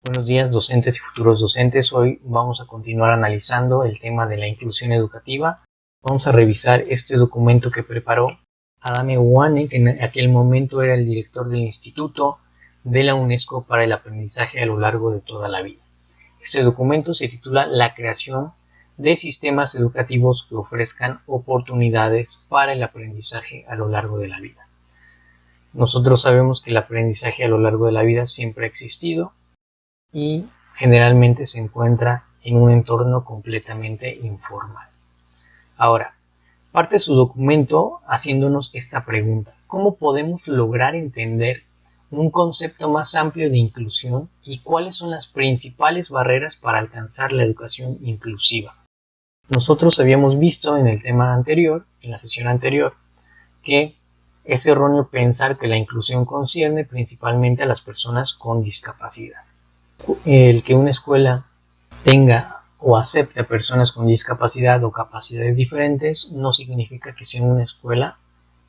Buenos días, docentes y futuros docentes. Hoy vamos a continuar analizando el tema de la inclusión educativa. Vamos a revisar este documento que preparó Adame Owane, que en aquel momento era el director del Instituto de la UNESCO para el Aprendizaje a lo largo de toda la vida. Este documento se titula La creación de sistemas educativos que ofrezcan oportunidades para el aprendizaje a lo largo de la vida. Nosotros sabemos que el aprendizaje a lo largo de la vida siempre ha existido y generalmente se encuentra en un entorno completamente informal. Ahora, parte su documento haciéndonos esta pregunta: ¿cómo podemos lograr entender un concepto más amplio de inclusión y cuáles son las principales barreras para alcanzar la educación inclusiva? Nosotros habíamos visto en el tema anterior, en la sesión anterior, que es erróneo pensar que la inclusión concierne principalmente a las personas con discapacidad. El que una escuela tenga o acepte a personas con discapacidad o capacidades diferentes no significa que sea una escuela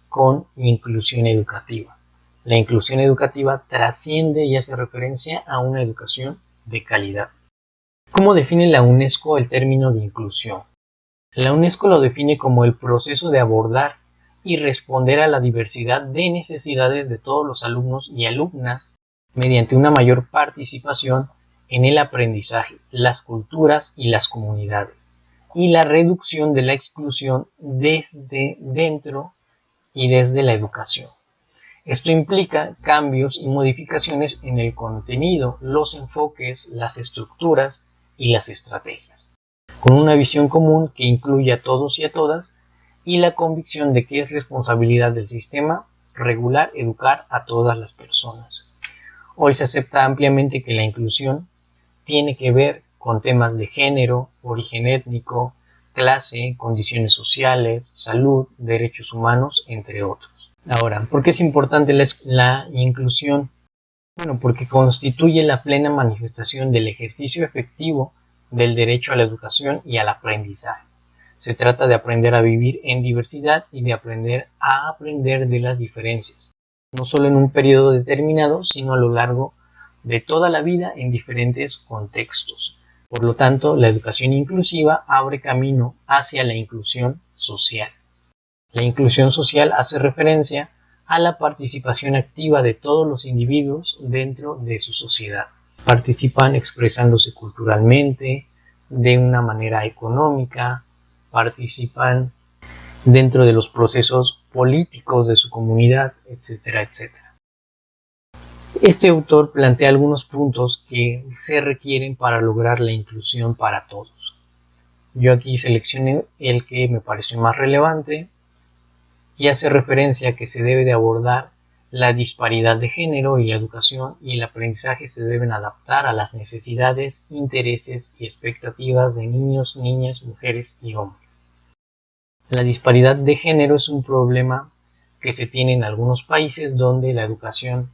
con inclusión educativa. La inclusión educativa trasciende y hace referencia a una educación de calidad. ¿Cómo define la UNESCO el término de inclusión? La UNESCO lo define como el proceso de abordar y responder a la diversidad de necesidades de todos los alumnos y alumnas mediante una mayor participación en el aprendizaje, las culturas y las comunidades, y la reducción de la exclusión desde dentro y desde la educación. Esto implica cambios y modificaciones en el contenido, los enfoques, las estructuras y las estrategias, con una visión común que incluye a todos y a todas, y la convicción de que es responsabilidad del sistema regular educar a todas las personas. Hoy se acepta ampliamente que la inclusión tiene que ver con temas de género, origen étnico, clase, condiciones sociales, salud, derechos humanos, entre otros. Ahora, ¿por qué es importante la inclusión? Bueno, porque constituye la plena manifestación del ejercicio efectivo del derecho a la educación y al aprendizaje. Se trata de aprender a vivir en diversidad y de aprender a aprender de las diferencias, no solo en un periodo determinado, sino a lo largo de toda la vida en diferentes contextos. Por lo tanto, la educación inclusiva abre camino hacia la inclusión social. La inclusión social hace referencia a la participación activa de todos los individuos dentro de su sociedad. Participan expresándose culturalmente, de una manera económica, participan dentro de los procesos políticos de su comunidad, etcétera, etcétera. Este autor plantea algunos puntos que se requieren para lograr la inclusión para todos. Yo aquí seleccioné el que me pareció más relevante y hace referencia a que se debe de abordar la disparidad de género y la educación y el aprendizaje se deben adaptar a las necesidades, intereses y expectativas de niños, niñas, mujeres y hombres. La disparidad de género es un problema que se tiene en algunos países donde la educación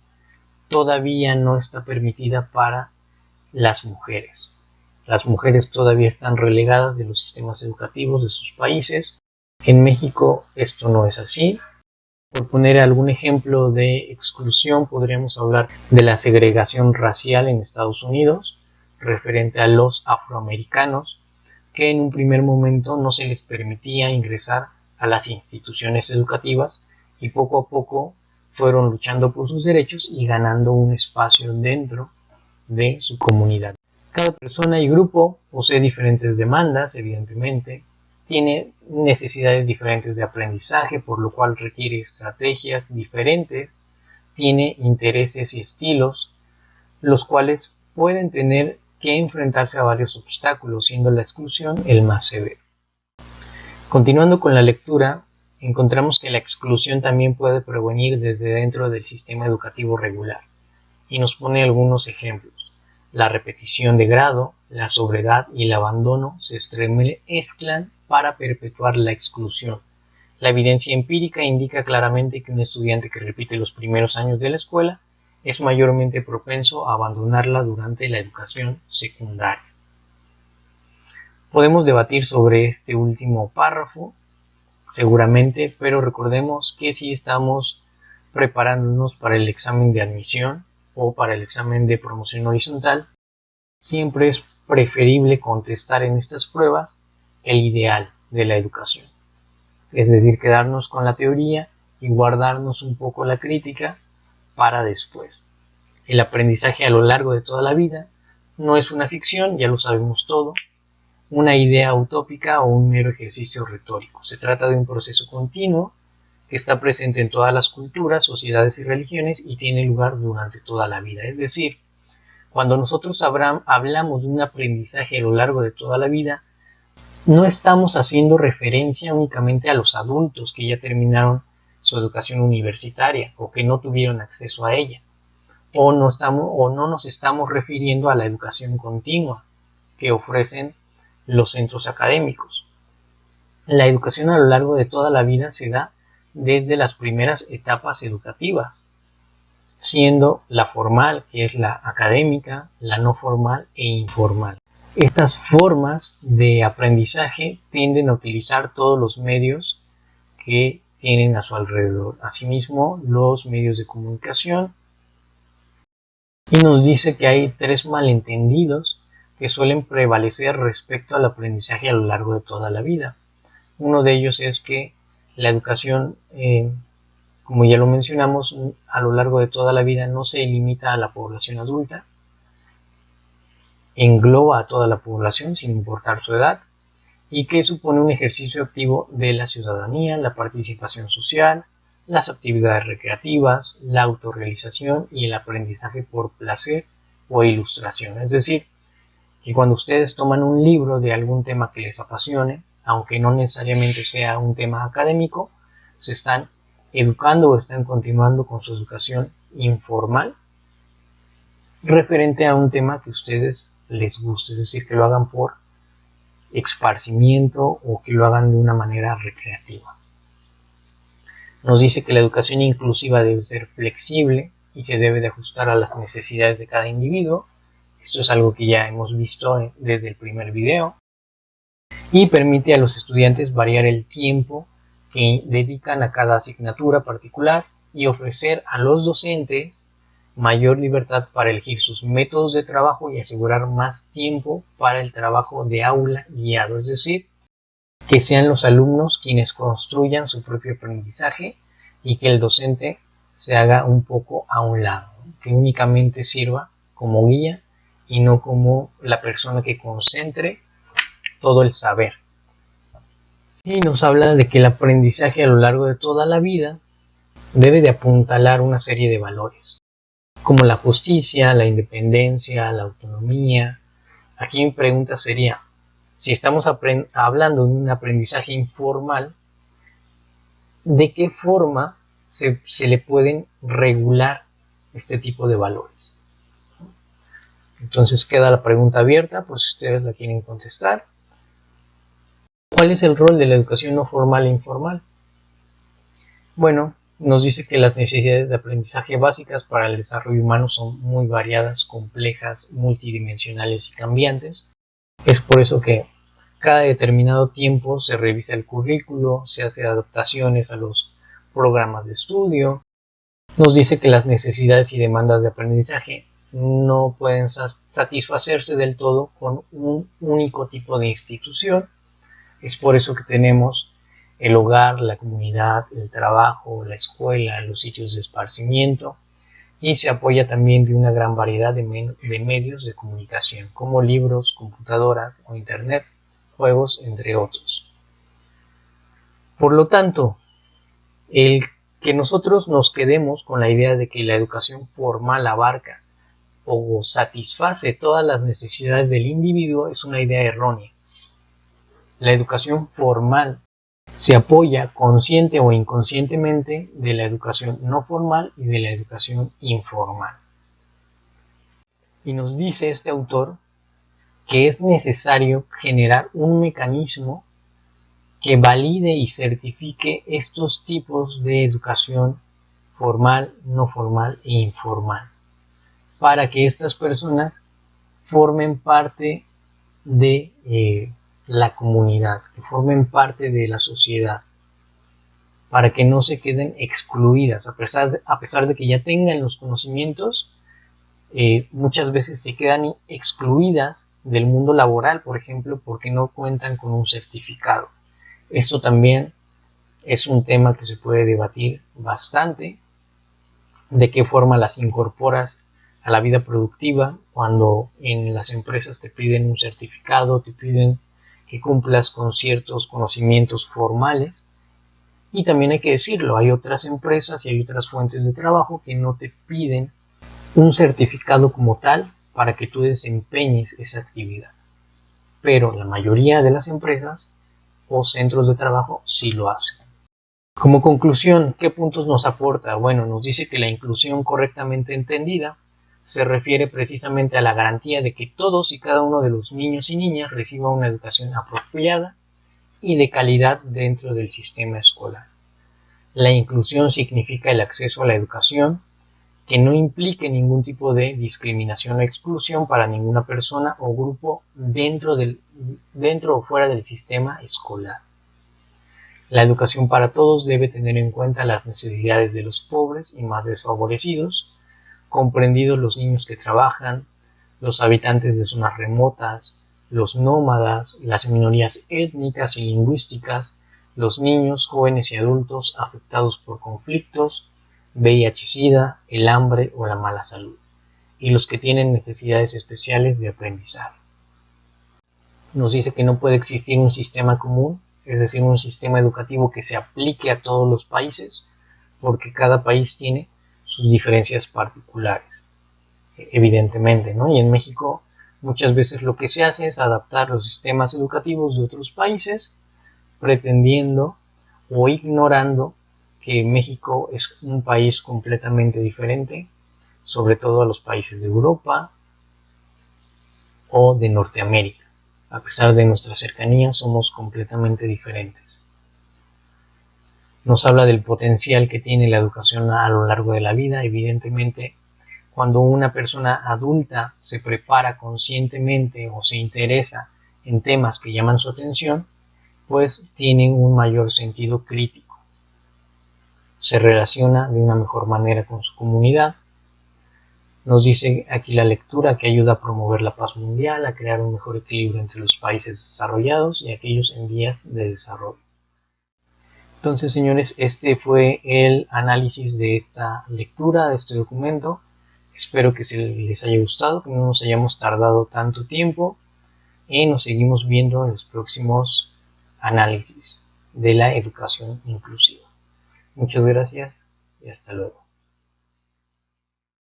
todavía no está permitida para las mujeres. Las mujeres todavía están relegadas de los sistemas educativos de sus países. En México esto no es así. Por poner algún ejemplo de exclusión, podríamos hablar de la segregación racial en Estados Unidos, referente a los afroamericanos, que en un primer momento no se les permitía ingresar a las instituciones educativas y poco a poco fueron luchando por sus derechos y ganando un espacio dentro de su comunidad. Cada persona y grupo posee diferentes demandas, evidentemente, tiene necesidades diferentes de aprendizaje, por lo cual requiere estrategias diferentes, tiene intereses y estilos, los cuales pueden tener que enfrentarse a varios obstáculos, siendo la exclusión el más severo. Continuando con la lectura, encontramos que la exclusión también puede provenir desde dentro del sistema educativo regular, y nos pone algunos ejemplos. La repetición de grado, la sobriedad y el abandono se entremezclan para perpetuar la exclusión. La evidencia empírica indica claramente que un estudiante que repite los primeros años de la escuela es mayormente propenso a abandonarla durante la educación secundaria. Podemos debatir sobre este último párrafo, seguramente, pero recordemos que si estamos preparándonos para el examen de admisión o para el examen de promoción horizontal, siempre es preferible contestar en estas pruebas el ideal de la educación. Es decir, quedarnos con la teoría y guardarnos un poco la crítica para después. El aprendizaje a lo largo de toda la vida no es una ficción, ya lo sabemos todo, una idea utópica o un mero ejercicio retórico. Se trata de un proceso continuo que está presente en todas las culturas, sociedades y religiones y tiene lugar durante toda la vida. Es decir, cuando nosotros hablamos de un aprendizaje a lo largo de toda la vida, no estamos haciendo referencia únicamente a los adultos que ya terminaron su educación universitaria o que no tuvieron acceso a ella, o no nos estamos refiriendo a la educación continua que ofrecen los centros académicos. La educación a lo largo de toda la vida se da desde las primeras etapas educativas, siendo la formal, que es la académica, la no formal e informal. Estas formas de aprendizaje tienden a utilizar todos los medios que tienen a su alrededor. Asimismo, los medios de comunicación. Y nos dice que hay 3 malentendidos que suelen prevalecer respecto al aprendizaje a lo largo de toda la vida. Uno de ellos es que la educación, como ya lo mencionamos, a lo largo de toda la vida no se limita a la población adulta, engloba a toda la población sin importar su edad, y que supone un ejercicio activo de la ciudadanía, la participación social, las actividades recreativas, la autorrealización y el aprendizaje por placer o ilustración. Es decir, que cuando ustedes toman un libro de algún tema que les apasione, aunque no necesariamente sea un tema académico, se están educando o están continuando con su educación informal referente a un tema que a ustedes les guste, es decir, que lo hagan por esparcimiento o que lo hagan de una manera recreativa. Nos dice que la educación inclusiva debe ser flexible y se debe de ajustar a las necesidades de cada individuo. Esto es algo que ya hemos visto desde el primer video. Y permite a los estudiantes variar el tiempo que dedican a cada asignatura particular y ofrecer a los docentes mayor libertad para elegir sus métodos de trabajo y asegurar más tiempo para el trabajo de aula guiado, es decir, que sean los alumnos quienes construyan su propio aprendizaje y que el docente se haga un poco a un lado, que únicamente sirva como guía y no como la persona que concentre todo el saber. Y nos habla de que el aprendizaje a lo largo de toda la vida debe de apuntalar una serie de valores, como la justicia, la independencia, la autonomía. Aquí mi pregunta sería, si estamos hablando de un aprendizaje informal, ¿de qué forma se le pueden regular este tipo de valores? Entonces queda la pregunta abierta, por si ustedes la quieren contestar. ¿Cuál es el rol de la educación no formal e informal? Bueno, nos dice que las necesidades de aprendizaje básicas para el desarrollo humano son muy variadas, complejas, multidimensionales y cambiantes. Es por eso que cada determinado tiempo se revisa el currículo, se hace adaptaciones a los programas de estudio. Nos dice que las necesidades y demandas de aprendizaje no pueden satisfacerse del todo con un único tipo de institución. Es por eso que tenemos el hogar, la comunidad, el trabajo, la escuela, los sitios de esparcimiento, y se apoya también de una gran variedad de medios de comunicación, como libros, computadoras o internet, juegos, entre otros. Por lo tanto, el que nosotros nos quedemos con la idea de que la educación formal abarca o satisface todas las necesidades del individuo es una idea errónea. La educación formal se apoya consciente o inconscientemente de la educación no formal y de la educación informal. Y nos dice este autor que es necesario generar un mecanismo que valide y certifique estos tipos de educación formal, no formal e informal, para que estas personas formen parte de la comunidad, que formen parte de la sociedad, para que no se queden excluidas, a pesar de que ya tengan los conocimientos, muchas veces se quedan excluidas del mundo laboral, por ejemplo, porque no cuentan con un certificado. Esto también es un tema que se puede debatir bastante, de qué forma las incorporas a la vida productiva cuando en las empresas te piden un certificado, te piden que cumplas con ciertos conocimientos formales. Y también hay que decirlo, hay otras empresas y hay otras fuentes de trabajo que no te piden un certificado como tal para que tú desempeñes esa actividad. Pero la mayoría de las empresas o centros de trabajo sí lo hacen. Como conclusión, ¿qué puntos nos aporta? Bueno, nos dice que la inclusión correctamente entendida se refiere precisamente a la garantía de que todos y cada uno de los niños y niñas reciban una educación apropiada y de calidad dentro del sistema escolar. La inclusión significa el acceso a la educación que no implique ningún tipo de discriminación o exclusión para ninguna persona o grupo dentro o fuera del sistema escolar. La educación para todos debe tener en cuenta las necesidades de los pobres y más desfavorecidos, comprendidos los niños que trabajan, los habitantes de zonas remotas, los nómadas, las minorías étnicas y lingüísticas, los niños, jóvenes y adultos afectados por conflictos, VIH-Sida, el hambre o la mala salud, y los que tienen necesidades especiales de aprendizaje. Nos dice que no puede existir un sistema común, es decir, un sistema educativo que se aplique a todos los países, porque cada país tiene sus diferencias particulares, evidentemente, ¿no? Y en México muchas veces lo que se hace es adaptar los sistemas educativos de otros países, pretendiendo o ignorando que México es un país completamente diferente, sobre todo a los países de Europa o de Norteamérica. A pesar de nuestra cercanía, somos completamente diferentes. Nos habla del potencial que tiene la educación a lo largo de la vida. Evidentemente, cuando una persona adulta se prepara conscientemente o se interesa en temas que llaman su atención, pues tiene un mayor sentido crítico. Se relaciona de una mejor manera con su comunidad. Nos dice aquí la lectura que ayuda a promover la paz mundial, a crear un mejor equilibrio entre los países desarrollados y aquellos en vías de desarrollo. Entonces, señores, este fue el análisis de esta lectura, de este documento. Espero que les haya gustado, que no nos hayamos tardado tanto tiempo y nos seguimos viendo en los próximos análisis de la educación inclusiva. Muchas gracias y hasta luego.